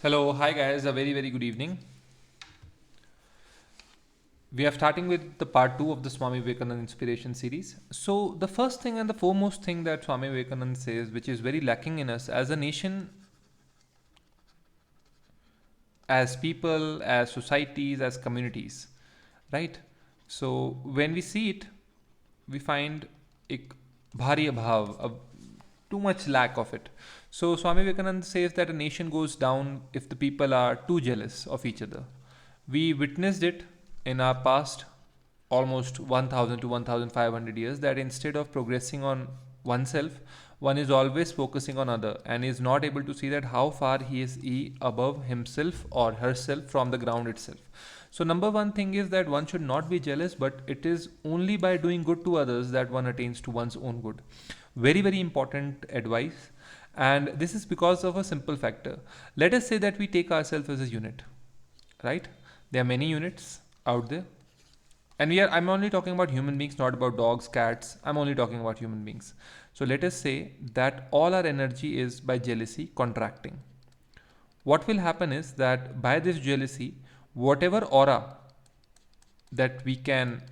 Hello, hi guys, a very good evening. We are starting with the part 2 of the Swami Vivekananda Inspiration series. So, the first thing and the foremost thing that Swami Vivekananda says, which is very lacking in us as a nation, as people, as societies, as communities, right? So, when we see it, we find ek bhari abhav, too much lack of it. So, Swami Vivekananda says that a nation goes down if the people are too jealous of each other. We witnessed it in our past almost 1000 to 1500 years that instead of progressing on oneself, one is always focusing on other and is not able to see that how far he above himself or herself from the ground itself. So number one thing is that one should not be jealous, but it is only by doing good to others that one attains to one's own good. Very important advice. And this is because of a simple factor. Let us say that we take ourselves as a unit, right? There are many units out there, and I'm only talking about human beings, not about dogs, cats. I'm only talking about human beings. So let us say that all our energy is by jealousy contracting. What will happen is that by this jealousy, whatever aura that we can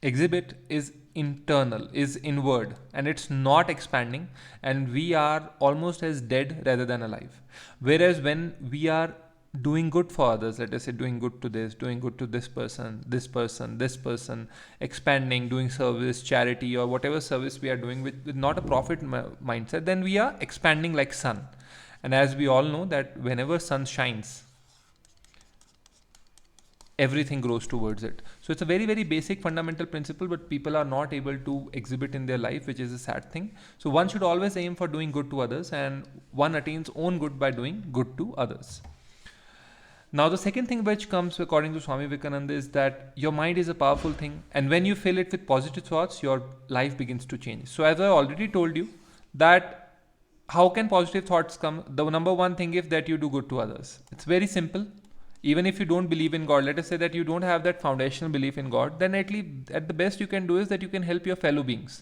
exhibit is internal, is inward, and it's not expanding, and we are almost as dead rather than alive. Whereas when we are doing good for others, let us say doing good to this, doing good to this person, expanding, doing service, charity, or whatever service we are doing with not a profit mindset, then we are expanding like sun. And as we all know that whenever sun shines, everything grows towards it. So it's a very basic fundamental principle, but people are not able to exhibit in their life, which is a sad thing. So one should always aim for doing good to others, and one attains own good by doing good to others. Now, the second thing which comes according to Swami Vivekananda is that your mind is a powerful thing, and when you fill it with positive thoughts, your life begins to change. So, as I already told you, that how can positive thoughts come? The number one thing is that you do good to others. It's very simple. Even if you don't believe in God, let us say that you don't have that foundational belief in God, then at least at the best you can do is that you can help your fellow beings.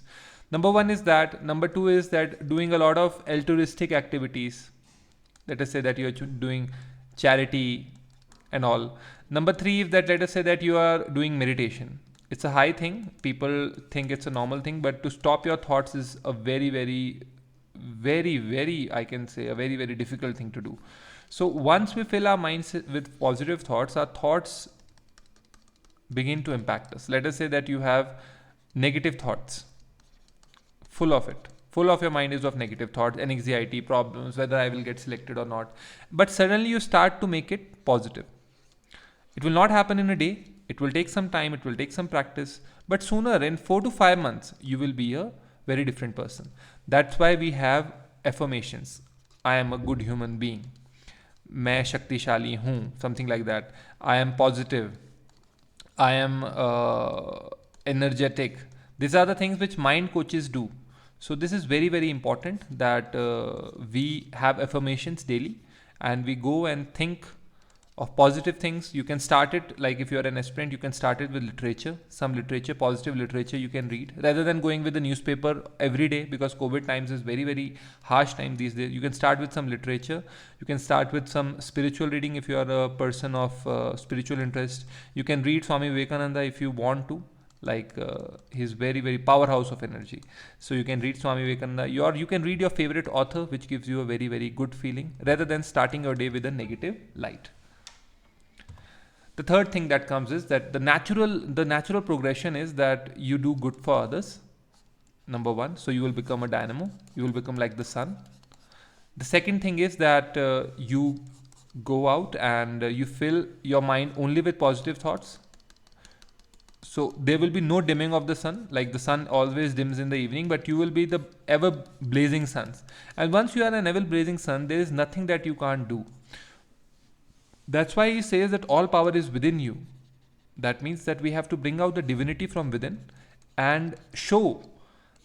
Number one is that. Number two is that doing a lot of altruistic activities. Let us say that you're doing charity and all. Number three is that let us say that you are doing meditation. It's a high thing. People think it's a normal thing, but to stop your thoughts is a very, I can say, a very difficult thing to do. So once we fill our minds with positive thoughts, our thoughts begin to impact us. Let us say that you have negative thoughts, full of it. Full of your mind is of negative thoughts, anxiety, problems, whether I will get selected or not. But suddenly you start to make it positive. It will not happen in a day. It will take some time. It will take some practice. But sooner, in 4 to 5 months, you will be a very different person. That's why we have affirmations. I am a good human being. मैं शक्तिशाली हूँ, something like that. I am positive. I am energetic. These are the things which mind coaches do. So this is very important that we have affirmations daily, and we go and think of positive things. You can start it, like if you're an aspirant, you can start it with literature, some literature, positive literature you can read, rather than going with the newspaper every day, because COVID times is very harsh time these days. You can start with some literature. You can start with some spiritual reading if you are a person of spiritual interest. You can read Swami Vivekananda if you want to, like he's very powerhouse of energy. So you can read Swami Vivekananda. You can read your favorite author, which gives you a very good feeling, rather than starting your day with a negative light. The third thing that comes is that the natural progression is that you do good for others. Number one, so you will become a dynamo. You will become like the sun. The second thing is that you go out and you fill your mind only with positive thoughts. So there will be no dimming of the sun, like the sun always dims in the evening, but you will be the ever blazing suns. And once you are an ever blazing sun, there is nothing that you can't do. That's why he says that all power is within you. That means that we have to bring out the divinity from within and show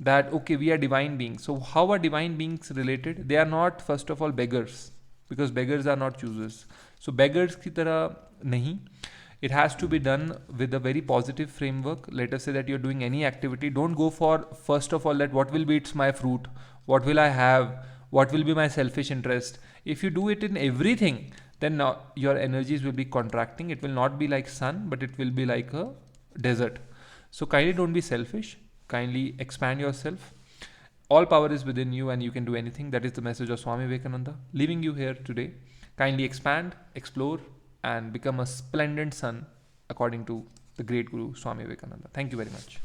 that, okay, we are divine beings. So how are divine beings related? They are not, first of all, beggars, because beggars are not choosers. So beggars ki tarah nahi. It has to be done with a very positive framework. Let us say that you're doing any activity. Don't go for, first of all, that what will be its my fruit? What will I have? what will be my selfish interest. If you do it in everything, then now your energies will be contracting. It will not be like sun, but it will be like a desert. So kindly don't be selfish. Kindly expand yourself. All power is within you and you can do anything. That is the message of Swami Vivekananda, leaving you here today. Kindly expand, explore, and become a splendid sun according to the great Guru Swami Vivekananda. Thank you very much.